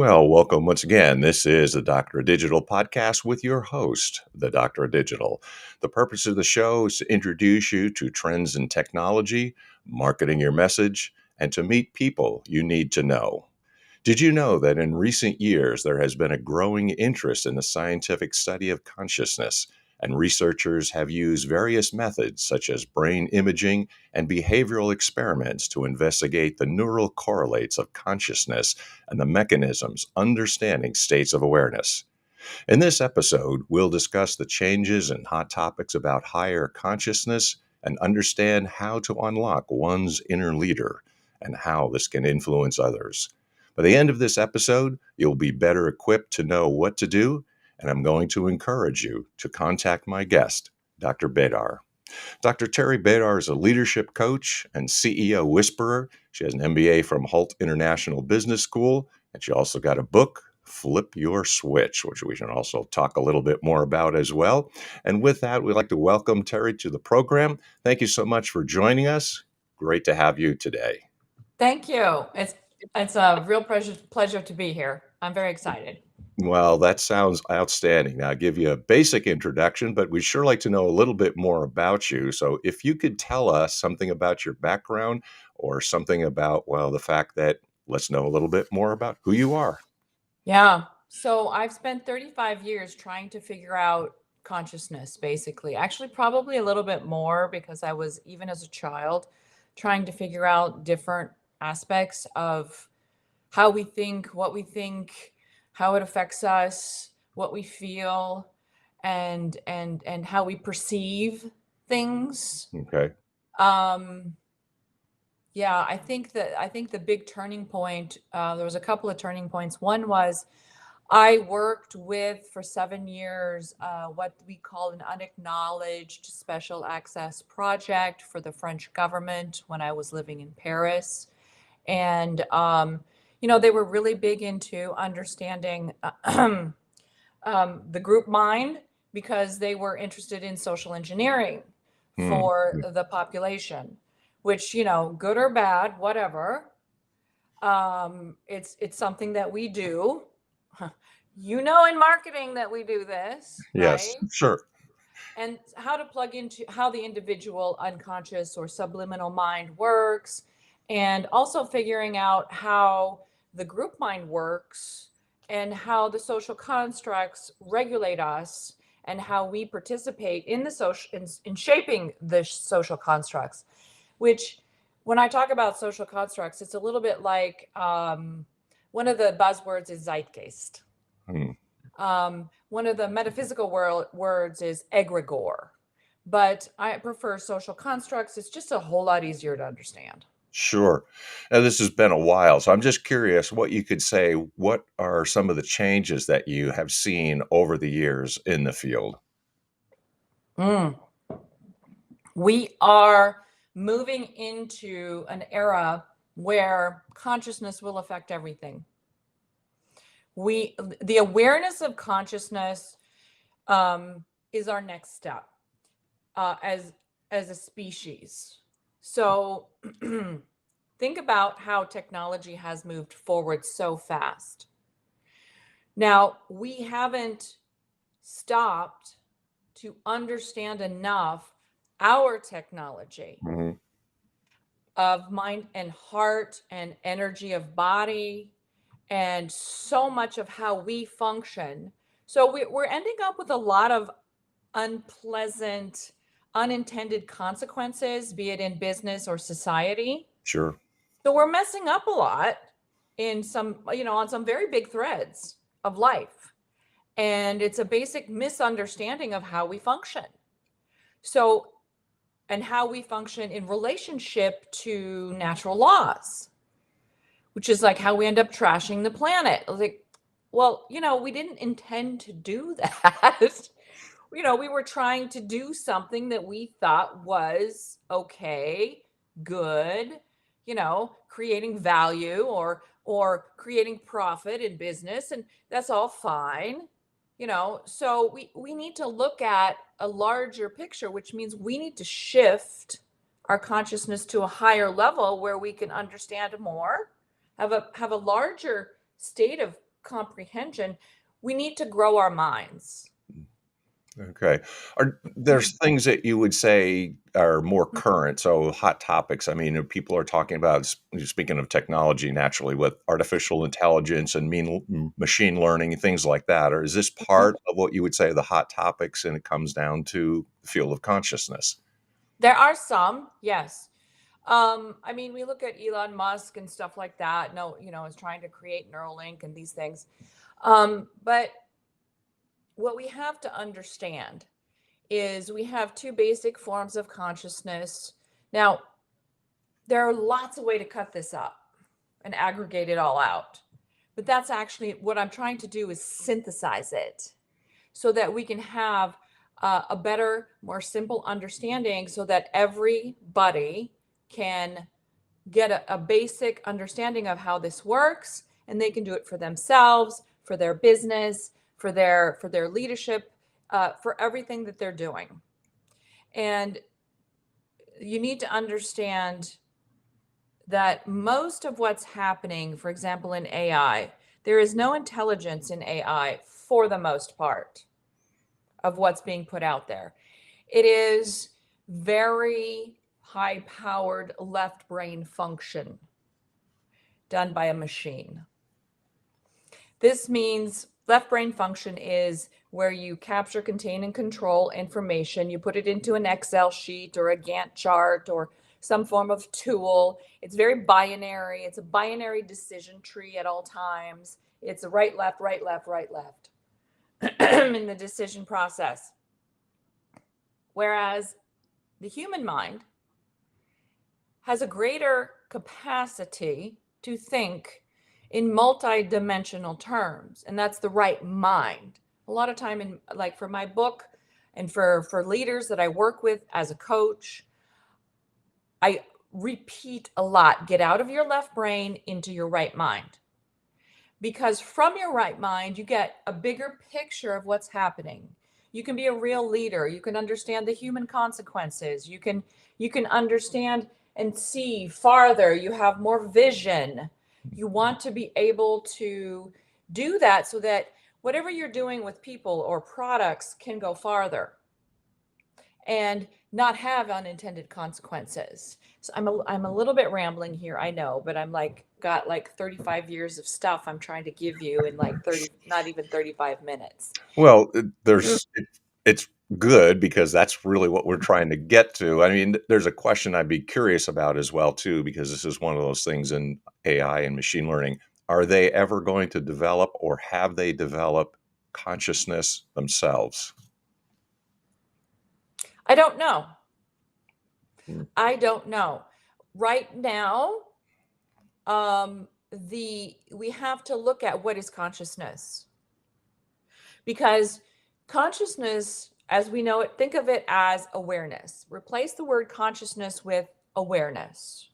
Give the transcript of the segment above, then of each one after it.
Well, welcome once again. This is the Doctor of Digital podcast with your host, the Doctor of Digital. The purpose of the show is to introduce you to trends in technology, marketing your message, and to meet people you need to know. Did you know that in recent years there has been a growing interest in the scientific study of consciousness, and researchers have used various methods such as brain imaging and behavioral experiments to investigate the neural correlates of consciousness and the mechanisms understanding states of awareness? In this episode, we'll discuss the changes and hot topics about higher consciousness and understand how to unlock one's inner leader and how this can influence others. By the end of this episode, you'll be better equipped to know what to do, and I'm going to encourage you to contact my guest, Dr. Baydar. Dr. TERI Baydar is a leadership coach and CEO whisperer. She has an MBA from Hult International Business School, and she also got a book, Flip Your Switch, which we can also talk a little bit more about as well. And with that, we'd like to welcome TERI to the program. Thank you so much for joining us. Great to have you today. Thank you. It's a real pleasure to be here. I'm very excited. Well, that sounds outstanding. Now, I'll give you a basic introduction, but we'd sure like to know a little bit more about you. So if you could tell us something about your background or something about, well, the fact that let's know a little bit more about who you are. Yeah. So I've spent 35 years trying to figure out consciousness, basically. Actually, probably a little bit more because I was, even as a child, trying to figure out different aspects of how we think, what we think, how it affects us, what we feel, and how we perceive things. Okay. Yeah, I think the big turning point, there was a couple of turning points. One was I worked with for 7 years what we call an unacknowledged special access project for the French government when I was living in Paris. And they were really big into understanding the group mind because they were interested in social engineering for the population, which, good or bad, whatever. It's something that we do. In marketing that we do this, Yes, right? sure. And how to plug into how the individual unconscious or subliminal mind works, and also figuring out how the group mind works and how the social constructs regulate us and how we participate in the social in shaping the social constructs, which when I talk about social constructs, it's a little bit like one of the buzzwords is zeitgeist. One of the metaphysical words is egregore, but I prefer social constructs. It's just a whole lot easier to understand. Sure. Now, this has been a while, so I'm just curious what you could say. What are some of the changes that you have seen over the years in the field? We are moving into an era where consciousnness will affect everything. The awareness of consciousness is our next step as a species. So think about how technology has moved forward so fast. Now, we haven't stopped to understand enough our technology of mind and heart and energy of body and so much of how we function. So we're ending up with a lot of unpleasant, unintended consequences, be it in business or society. Sure. So we're messing up a lot in some, on some very big threads of life. And it's a basic misunderstanding of how we function. So, and how we function in relationship to natural laws, which is like how we end up trashing the planet. Like, well, we didn't intend to do that. We were trying to do something that we thought was okay, good, creating value or creating profit in business, and that's all fine. So we need to look at a larger picture, which means we need to shift our consciousness to a higher level where we can understand more, have a larger state of comprehension, we need to grow our minds. Okay. Are there's things that you would say are more current, so hot topics? I mean, people are talking about, speaking of technology, naturally, with artificial intelligence and machine learning and things like that. Or is this part of what you would say are the hot topics, and it comes down to the field of consciousness? There are some, yes. I mean, we look at Elon Musk and stuff like that. No, is trying to create Neuralink and these things. But what we have to understand is we have two basic forms of consciousness. Now, there are lots of ways to cut this up and aggregate it all out. But that's actually what I'm trying to do, is synthesize it so that we can have a better, more simple understanding, so that everybody can get a basic understanding of how this works, and they can do it for themselves, for their business, for their leadership, for everything that they're doing. And you need to understand that most of what's happening, for example, in AI, there is no intelligence in AI for the most part of what's being put out there. It is very high powered left brain function done by a machine. This means left brain function is where you capture, contain, and control information. You put it into an Excel sheet or a Gantt chart or some form of tool. It's very binary. It's a binary decision tree at all times. It's a right, left, right, left, right, left in the decision process. Whereas the human mind has a greater capacity to think in multi-dimensional terms, and that's the right mind. A lot of time, in like for my book and for leaders that I work with as a coach, I repeat a lot: get out of your left brain into your right mind, because from your right mind you get a bigger picture of what's happening. You can be a real leader. You can understand the human consequences. You can understand and see farther. You have more vision. You want to be able to do that so that whatever you're doing with people or products can go farther and not have unintended consequences. So I'm a little bit rambling here, I know, but I'm like got like 35 years of stuff I'm trying to give you in like 30, not even 35 minutes. Well, it's good because that's really what we're trying to get to. I mean, there's a question I'd be curious about as well too, because this is one of those things in AI and machine learning. Are they ever going to develop, or have they developed consciousness themselves? I don't know. Hmm. I don't know. Right now, we have to look at what is consciousness, because consciousness, as we know it, think of it as awareness. Replace the word consciousness with awareness.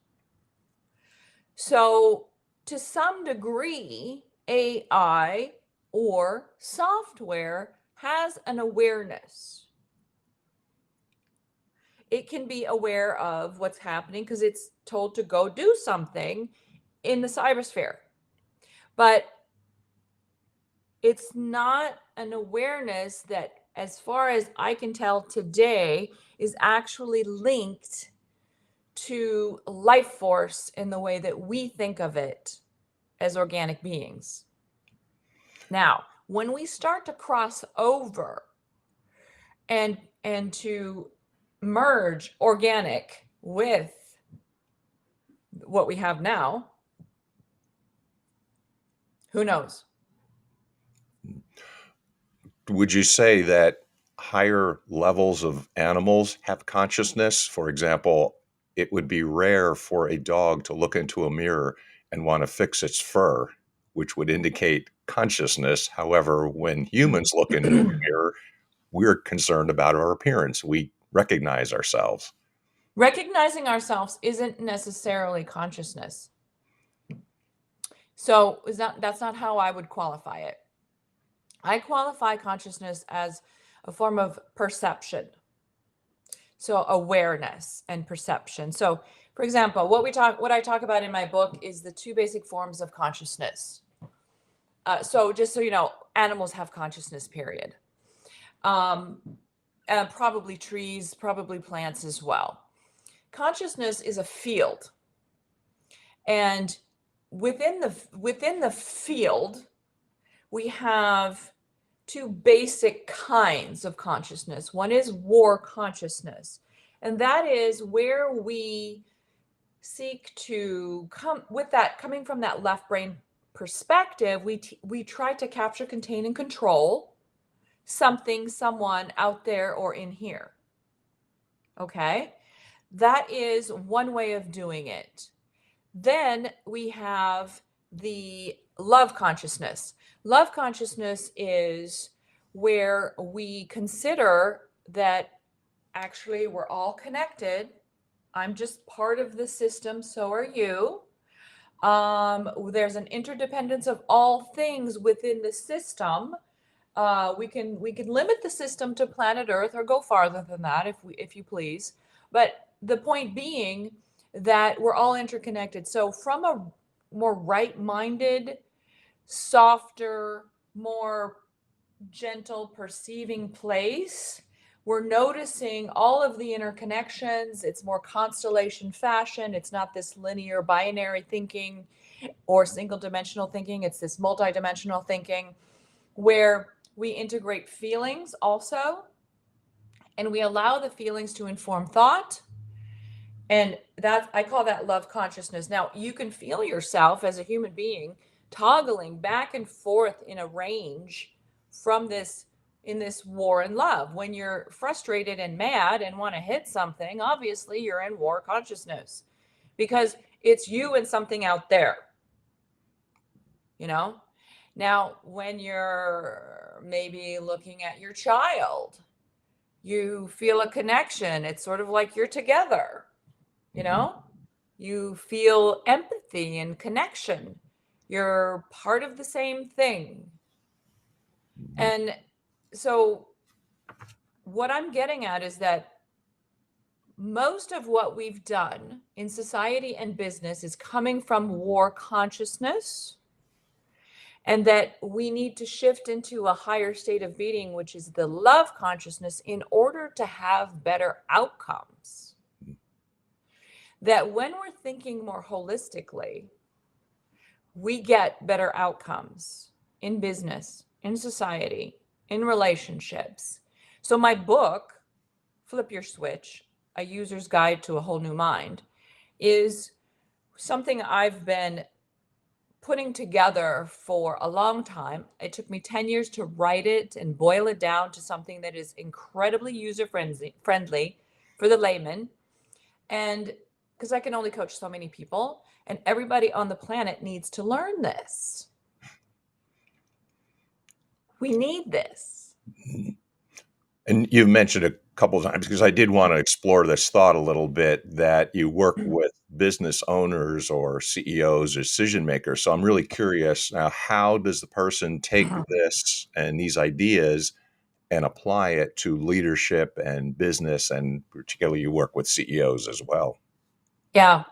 So, to some degree, AI or software has an awareness. It can be aware of what's happening because it's told to go do something in the cybersphere. But it's not an awareness that, as far as I can tell today, is actually linked to life force in the way that we think of it as organic beings. Now, when we start to cross over and to merge organic with what we have now, who knows? Would you say that higher levels of animals have consciousness? For example, it would be rare for a dog to look into a mirror and want to fix its fur, which would indicate consciousness. However, when humans look into a mirror, we're concerned about our appearance. We recognize ourselves. Recognizing ourselves isn't necessarily consciousness. So that's not how I would qualify it. I qualify consciousness as a form of perception. So awareness and perception. So, for example, what I talk about in my book is the two basic forms of consciousness. So just so you know, animals have consciousness, period. Probably trees, probably plants as well. Consciousness is a field. And within the field, we have two basic kinds of consciousness. One is war consciousness, and that is where we seek to come with that, coming from that left brain perspective. We try to capture, contain, and control something, someone out there or in here. Okay, that is one way of doing it. Then we have the love consciousness. Love consciousness is where we consider that actually we're all connected. I'm just part of the system, so are you. There's an interdependence of all things within the system. We can limit the system to planet Earth or go farther than that if you please. But the point being that we're all interconnected. So from a more right-minded, softer, more gentle perceiving place, we're noticing all of the interconnections. It's more constellation fashion. It's not this linear binary thinking or single dimensional thinking. It's this multidimensional thinking where we integrate feelings also, and we allow the feelings to inform thought. And that, I call that love consciousness. Now, you can feel yourself as a human being toggling back and forth in a range from this, in this war and love. When you're frustrated and mad and want to hit something, obviously you're in war consciousness because it's you and something out there, you know? Now, when you're maybe looking at your child, you feel a connection. It's sort of like you're together. You know, you feel empathy and connection. You're part of the same thing. And so what I'm getting at is that most of what we've done in society and business is coming from war consciousness, and that we need to shift into a higher state of being, which is the love consciousness, in order to have better outcomes. That when we're thinking more holistically, we get better outcomes in business, in society, in relationships. So my book, Flip Your Switch, A User's Guide to a Whole New Mind, is something I've been putting together for a long time. It took me 10 years to write it and boil it down to something that is incredibly user-friendly for the layman. And because I can only coach so many people, and everybody on the planet needs to learn this. We need this. And you've mentioned a couple of times, because I did want to explore this thought a little bit, that you work with business owners or CEOs, decision makers. So I'm really curious now, how does the person take this and these ideas and apply it to leadership and business? And particularly you work with CEOs as well. Yeah.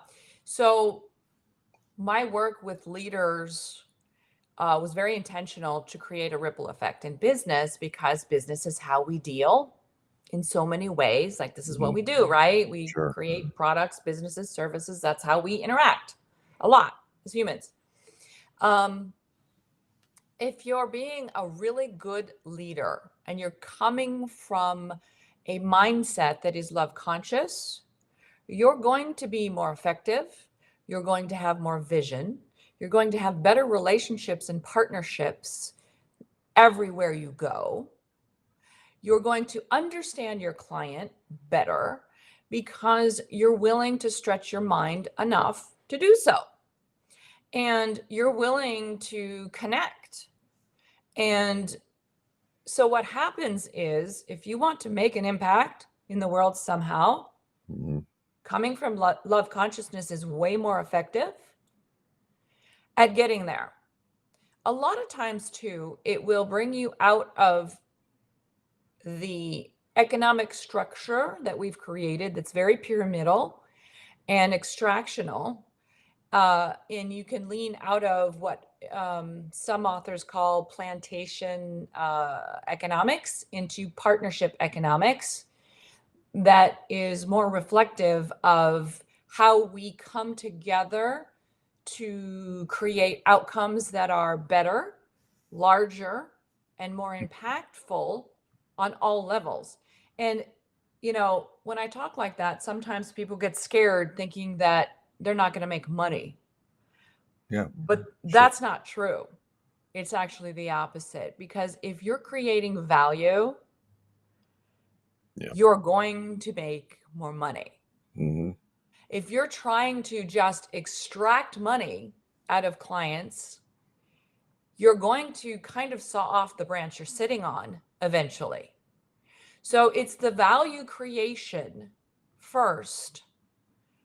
So my work with leaders was very intentional to create a ripple effect in business, because business is how we deal in so many ways. Like, this is what we do, right? We Sure. create products, businesses, services. That's how we interact a lot as humans. If you're being a really good leader and you're coming from a mindset that is love conscious, you're going to be more effective. You're going to have more vision. You're going to have better relationships and partnerships everywhere you go. You're going to understand your client better because you're willing to stretch your mind enough to do so. And you're willing to connect. And so what happens is, if you want to make an impact in the world somehow, coming from love consciousness is way more effective at getting there. A lot of times too, it will bring you out of the economic structure that we've created that's very pyramidal and extractional. And you can lean out of what some authors call plantation economics into partnership economics, that is more reflective of how we come together to create outcomes that are better, larger, and more impactful on all levels. And, when I talk like that, sometimes people get scared thinking that they're not going to make money. Yeah, But sure. that's not true. It's actually the opposite, because if you're creating value, Yeah. you're going to make more money. Hmm. If you're trying to just extract money out of clients, you're going to kind of saw off the branch you're sitting on eventually. So it's the value creation first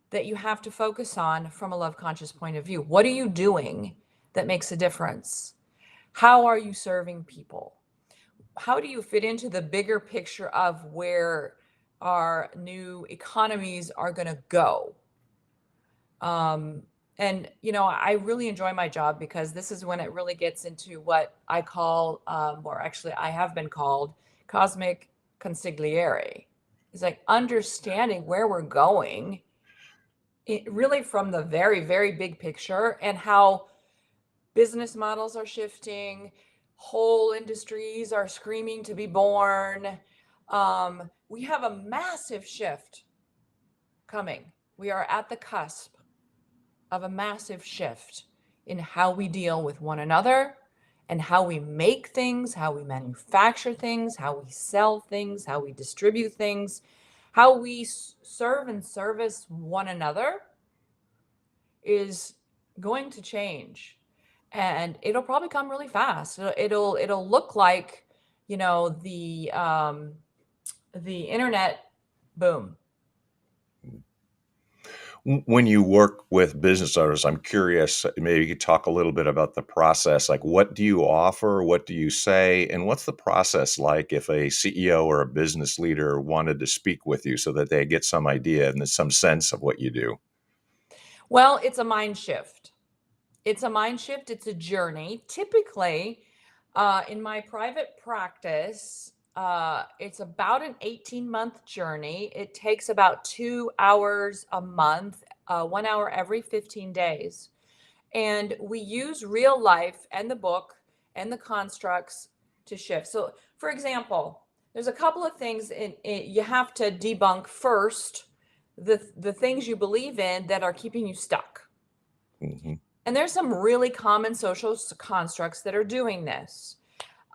that you have to focus on from a love conscious point of view. What are you doing that makes a difference? How are you serving people? How do you fit into the bigger picture of where our new economies are going to go? Um, and I really enjoy my job, because this is when it really gets into what I call, or actually I have been called, cosmic consigliere. It's like understanding where we're going, really from the very, very big picture, and how business models are shifting, whole industries are screaming to be born. We have a massive shift coming. We are at the cusp of a massive shift in how we deal with one another, and how we make things, how we manufacture things, how we sell things, how we distribute things, how we serve and service one another is going to change. And it'll probably come really fast. It'll look like, the internet boom. When you work with business owners, I'm curious, maybe you could talk a little bit about the process. Like, what do you offer? What do you say? And what's the process like if a CEO or a business leader wanted to speak with you so that they get some idea and some sense of what you do? Well, it's a mind shift. It's a mind shift. It's a journey. Typically, in my private practice, it's about an 18-month journey. It takes about 2 hours a month, 1 hour every 15 days. And we use real life and the book and the constructs to shift. So, for example, there's a couple of things you have to debunk first, the things you believe in that are keeping you stuck. Hmm. And there's some really common social constructs that are doing this.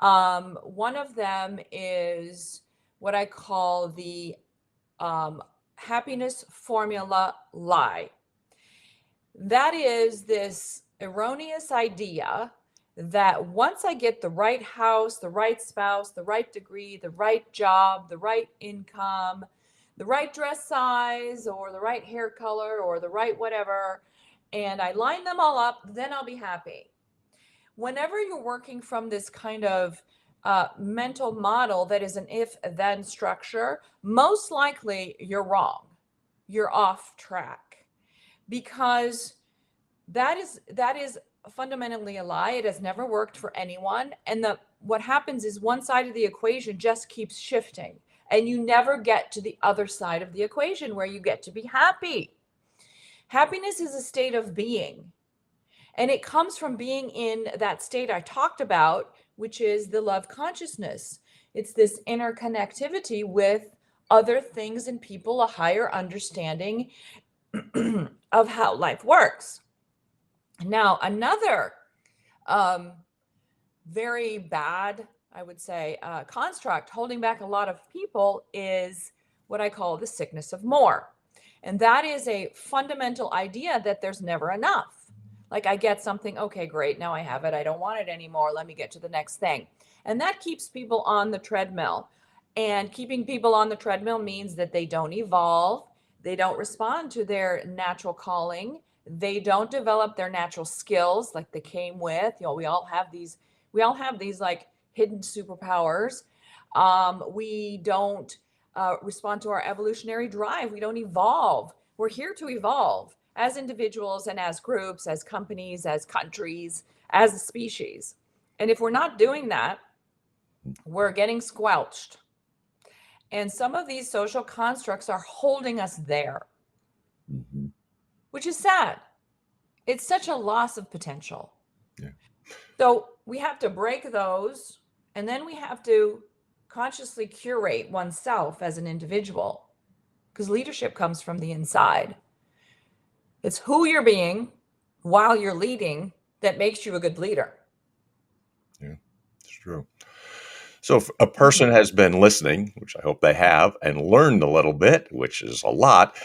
One of them is what I call the happiness formula lie. That is this erroneous idea that once I get the right house, the right spouse, the right degree, the right job, the right income, the right dress size, or the right hair color, or the right whatever, and I line them all up, then I'll be happy. Whenever you're working from this kind of mental model that is an if then structure, most likely you're wrong. You're off track, because that is fundamentally a lie. It has never worked for anyone. And what happens is one side of the equation just keeps shifting, and you never get to the other side of the equation where you get to be happy. Happiness is a state of being, and it comes from being in that state I talked about, which is the love consciousness. It's this interconnectivity with other things and people, a higher understanding of how life works. Now, another um, very bad, I would say, construct holding back a lot of people is what I call the sickness of more. And that is a fundamental idea that there's never enough. Like, I get something, okay, great, now I have it. I don't want it anymore. Let me get to the next thing. And that keeps people on the treadmill. And keeping people on the treadmill means that they don't evolve, they don't respond to their natural calling, they don't develop their natural skills like they came with. We all have these like hidden superpowers. We don't respond to our evolutionary drive. We don't evolve. We're here to evolve as individuals and as groups, as companies, as countries, as a species. And if we're not doing that, we're getting squelched. And some of these social constructs are holding us there, Mhm. which is sad. It's such a loss of potential. Yeah. So we have to break those, and then we have to consciously curate oneself as an individual, because leadership comes from the inside. It's who you're being while you're leading that makes you a good leader. Yeah, it's true. So if a person has been listening, which I hope they have, and learned a little bit, which is a lot,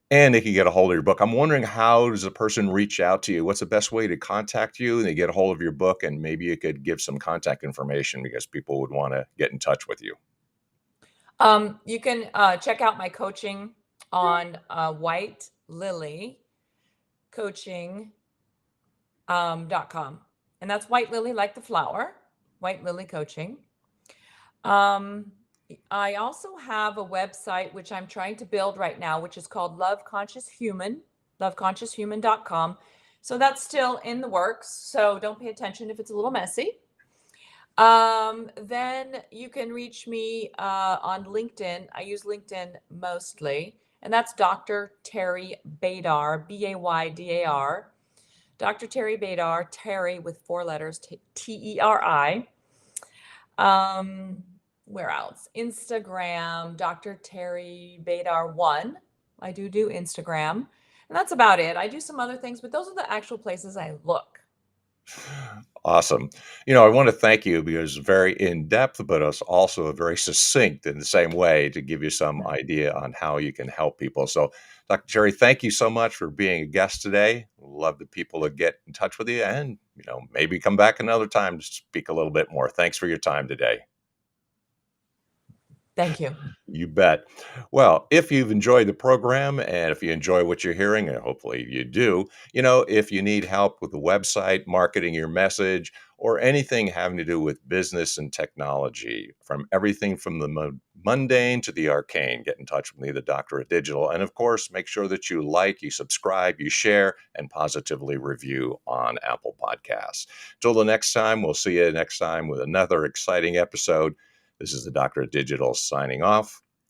and they can get a hold of your book, I'm wondering, how does a person reach out to you? What's the best way to contact you and they get a hold of your book? And maybe you could give some contact information because people would want to get in touch with you. You can check out my coaching on White Lily Coaching .com. And that's White Lily like the flower, White Lily Coaching. I also have a website which I'm trying to build right now, which is called Love Conscious Human, loveconscioushuman.com. So that's still in the works. So don't pay attention if it's a little messy. Then you can reach me on LinkedIn. I use LinkedIn mostly, and that's Dr. TERI Baydar, Baydar. Dr. TERI Baydar, TERI with 4 letters, TERI. Where else? Instagram, Dr. TERI Baydar 1. I do Instagram. And that's about it. I do some other things, but those are the actual places I look. Awesome. I want to thank you because it's very in depth, but it's also very succinct in the same way to give you some idea on how you can help people. So, Dr. Jerry, thank you so much for being a guest today. Love the people to get in touch with you and, maybe come back another time to speak a little bit more. Thanks for your time today. Thank you. You bet. Well, if you've enjoyed the program and if you enjoy what you're hearing, and hopefully you do, if you need help with the website, marketing your message, or anything having to do with business and technology, from everything from the mundane to the arcane, get in touch with me, the Doctor of Digital. And of course, make sure that you like, you subscribe, you share, and positively review on Apple Podcasts. Till the next time, we'll see you next time with another exciting episode. This is the Doctor of Digital signing off.